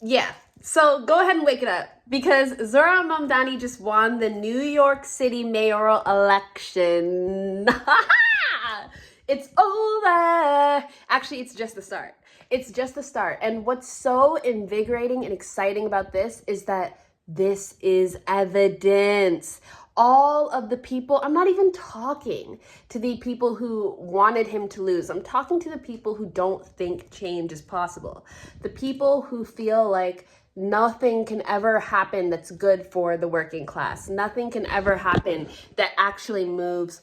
Yeah. So go ahead and wake it up because Zohran Mamdani just won the New York City mayoral election. It's over. Actually, it's just the start. It's just the start. And what's so invigorating and exciting about this is that this is evidence. All of the people, I'm not even talking to the people who wanted him to lose. I'm talking to the people who don't think change is possible. The people who feel like nothing can ever happen that's good for the working class. Nothing can ever happen that actually moves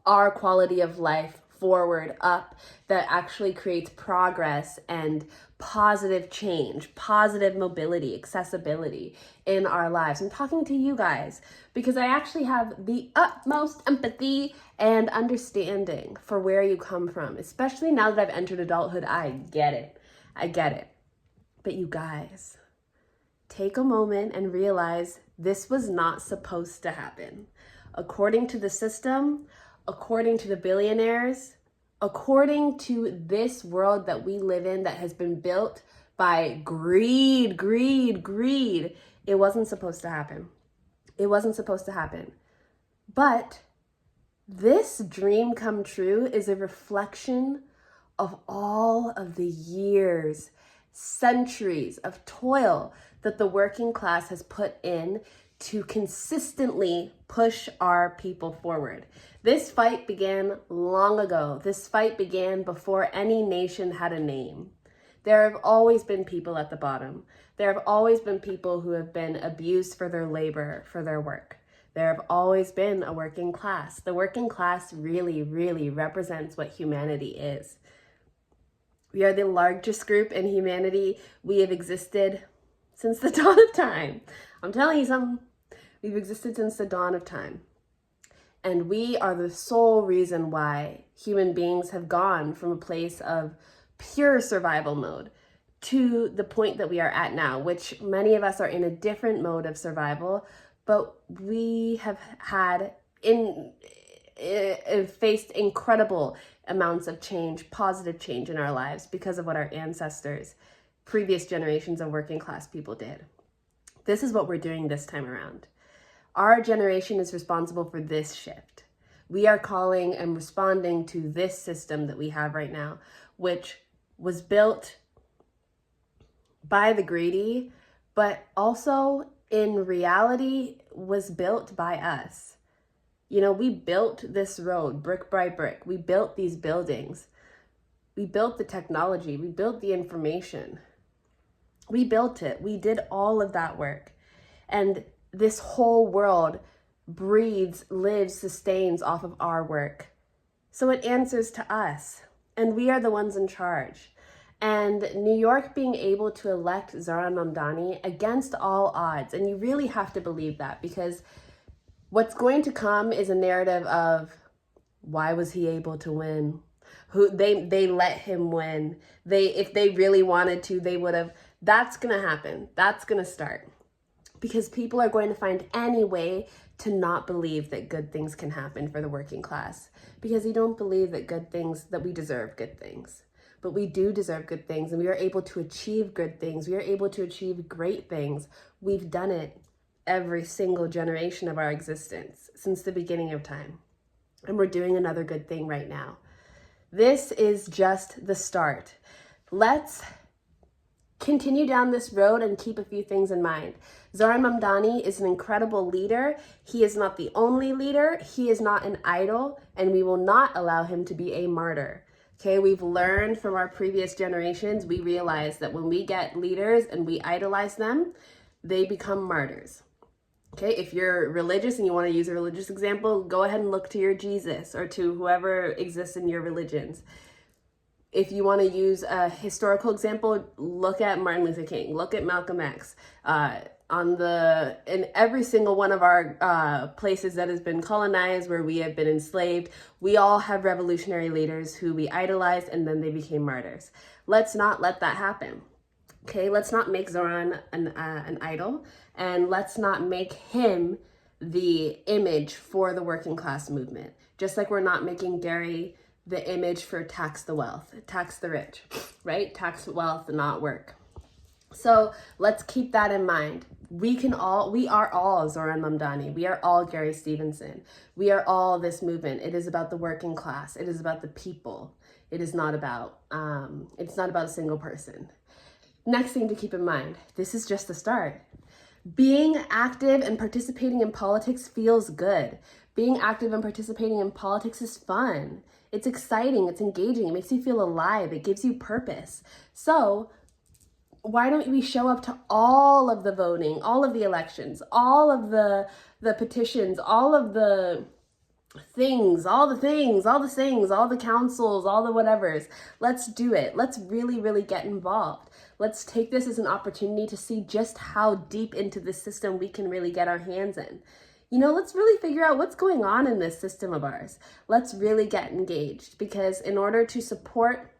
our quality of life forward, up, that actually creates progress and positive change, positive mobility, accessibility in our lives. I'm talking to you guys because I actually have the utmost empathy and understanding for where you come from, especially now that I've entered adulthood. I get it. I get it. But you guys, take a moment and realize this was not supposed to happen. According to the system, according to the billionaires, according to this world that we live in that has been built by greed, it wasn't supposed to happen. It wasn't supposed to happen. But this dream come true is a reflection of all of the years, centuries of toil that the working class has put in to consistently push our people forward. This fight began long ago. This fight began before any nation had a name. There have always been people at the bottom. There have always been people who have been abused for their labor, for their work. There have always been a working class. The working class really represents what humanity is. We are the largest group in humanity. We have existed since the dawn of time. I'm telling you something. We've existed since the dawn of time. And we are the sole reason why human beings have gone from a place of pure survival mode to the point that we are at now, which many of us are in a different mode of survival, but we have had faced incredible amounts of change, positive change in our lives because of what our ancestors, previous generations of working class people did. This is what we're doing this time around. Our generation is responsible for this shift. We are calling and responding to this system that we have right now, which was built by the greedy, but also in reality was built by us. You know, we built this road brick by brick. We built these buildings. We built the technology. We built the information. We built it. We did all of that work. And this whole world breathes, lives, sustains off of our work. So it answers to us. And we are the ones in charge. And New York being able to elect Zohran Mamdani against all odds, and you really have to believe that, because what's going to come is a narrative of, why was he able to win? They let him win. If they really wanted to, they would have. That's going to happen. That's going to start. Because people are going to find any way to not believe that good things can happen for the working class. Because they don't believe that we deserve good things. But we do deserve good things, and we are able to achieve good things. We are able to achieve great things. We've done it every single generation of our existence since the beginning of time. And we're doing another good thing right now. This is just the start. Let's continue down this road and keep a few things in mind. Zohran Mamdani is an incredible leader. He is not the only leader. He is not an idol, and we will not allow him to be a martyr. Okay, we've learned from our previous generations. We realize that when we get leaders and we idolize them, they become martyrs. Okay, if you're religious and you want to use a religious example, go ahead and look to your Jesus or to whoever exists in your religions. If you want to use a historical example, look at Martin Luther King, look at Malcolm X. In every single one of our places that has been colonized, where we have been enslaved, we all have revolutionary leaders who we idolized, and then they became martyrs. Let's not let that happen. Okay, let's not make Zohran an idol, and let's not make him the image for the working class movement. Just like we're not making Gary the image for tax the wealth, tax the rich, right? Tax wealth, not work. So let's keep that in mind. We are all Zoran Mamdani. We are all Gary Stevenson. We are all this movement. It is about the working class. It is about the people. It is not about, it's not about a single person. Next thing to keep in mind, this is just the start. Being active and participating in politics feels good. Being active and participating in politics is fun. It's exciting, it's engaging, it makes you feel alive, it gives you purpose. So why don't we show up to all of the voting, all of the elections, all of the petitions, all of the things, all the councils, all the whatevers. Let's do it. Let's really, really get involved. Let's take this as an opportunity to see just how deep into this system we can really get our hands in. You know, let's really figure out what's going on in this system of ours. Let's really get engaged, because in order to support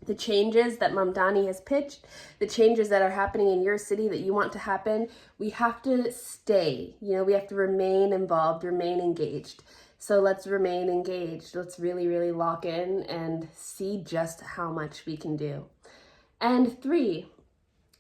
the changes that Mamdani has pitched, the changes that are happening in your city that you want to happen, we have to stay. You know, we have to remain involved, remain engaged. So let's remain engaged. Let's really, really lock in and see just how much we can do. And 3,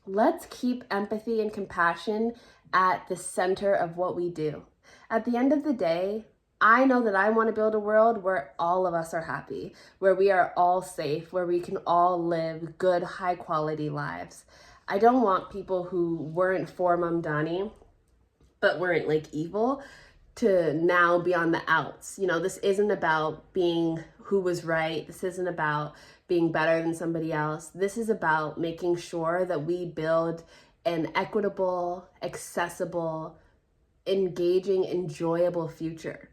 let's keep empathy and compassion at the center of what we do. At the end of the day, I know that I want to build a world where all of us are happy, where we are all safe, where we can all live good, high quality lives. I don't want people who weren't for Mamdani, but weren't like evil, to now be on the outs. You know, this isn't about being who was right. This isn't about being better than somebody else. This is about making sure that we build an equitable, accessible, engaging, enjoyable future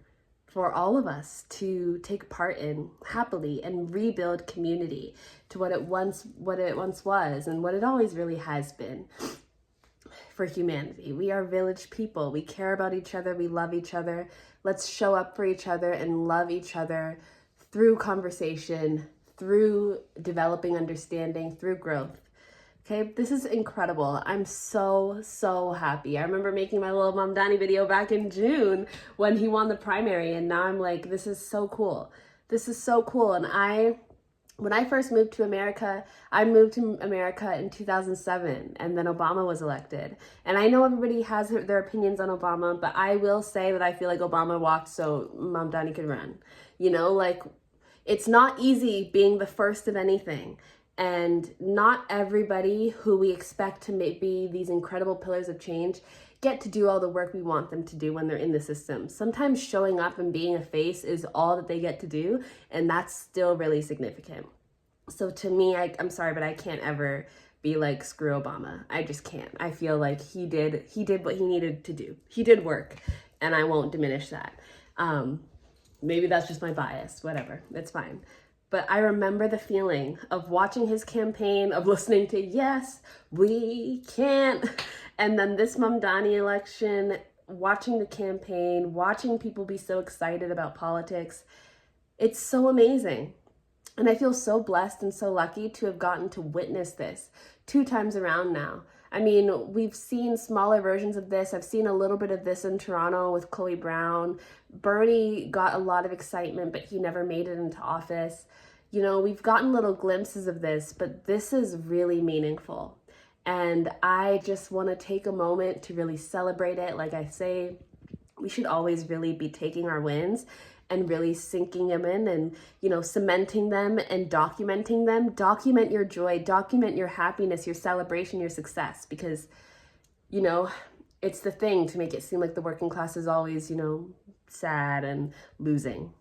for all of us to take part in happily and rebuild community to what it once was and what it always really has been for humanity. We are village people. We care about each other. We love each other. Let's show up for each other and love each other through conversation, through developing understanding, through growth. Okay, this is incredible. I'm so happy. I remember making my little Mamdani video back in June when he won the primary, and now I'm like, this is so cool. This is so cool. And when I first moved to America, I moved to America in 2007, and then Obama was elected. And I know everybody has their opinions on Obama, but I will say that I feel like Obama walked so Mamdani could run. You know, like, it's not easy being the first of anything. And not everybody who we expect to be these incredible pillars of change get to do all the work we want them to do when they're in the system. Sometimes showing up and being a face is all that they get to do, and that's still really significant. So to me, I'm sorry, but I can't ever be like, screw Obama. I just can't. I feel like he did what he needed to do. He did work, and I won't diminish that. Maybe that's just my bias, whatever, it's fine. But I remember the feeling of watching his campaign, of listening to, yes, we can. And then this Mamdani election, watching the campaign, watching people be so excited about politics. It's so amazing. And I feel so blessed and so lucky to have gotten to witness this 2 times around now. I mean, we've seen smaller versions of this. I've seen a little bit of this in Toronto with Chloe Brown. Bernie got a lot of excitement, but he never made it into office. You know, we've gotten little glimpses of this, but this is really meaningful. And I just want to take a moment to really celebrate it. Like I say, we should always really be taking our wins and really sinking them in and, you know, cementing them and documenting them. Document your joy, document your happiness, your celebration, your success, because, you know, it's the thing to make it seem like the working class is always, you know, sad and losing.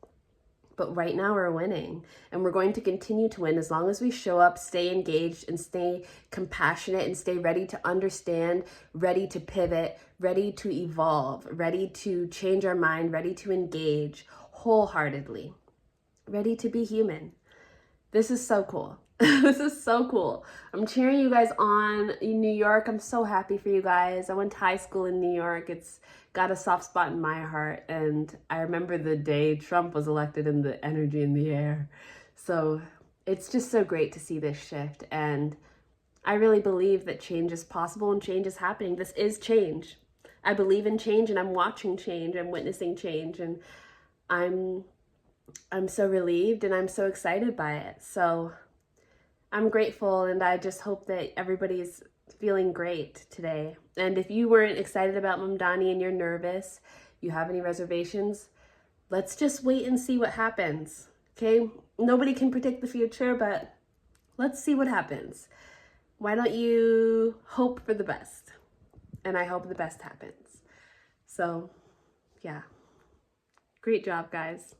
But right now we're winning, and we're going to continue to win as long as we show up, stay engaged, and stay compassionate, and stay ready to understand, ready to pivot, ready to evolve, ready to change our mind, ready to engage wholeheartedly, ready to be human. This is so cool. This is so cool. I'm cheering you guys on in New York. I'm so happy for you guys. I went to high school in New York. It's got a soft spot in my heart. And I remember the day Trump was elected and the energy in the air. So it's just so great to see this shift. And I really believe that change is possible and change is happening. This is change. I believe in change, and I'm watching change. I'm witnessing change, and I'm so relieved and I'm so excited by it. So I'm grateful, and I just hope that everybody's feeling great today. And if you weren't excited about Mamdani and you're nervous, you have any reservations, let's just wait and see what happens. Okay? Nobody can predict the future, but let's see what happens. Why don't you hope for the best? And I hope the best happens. So, yeah. Great job, guys.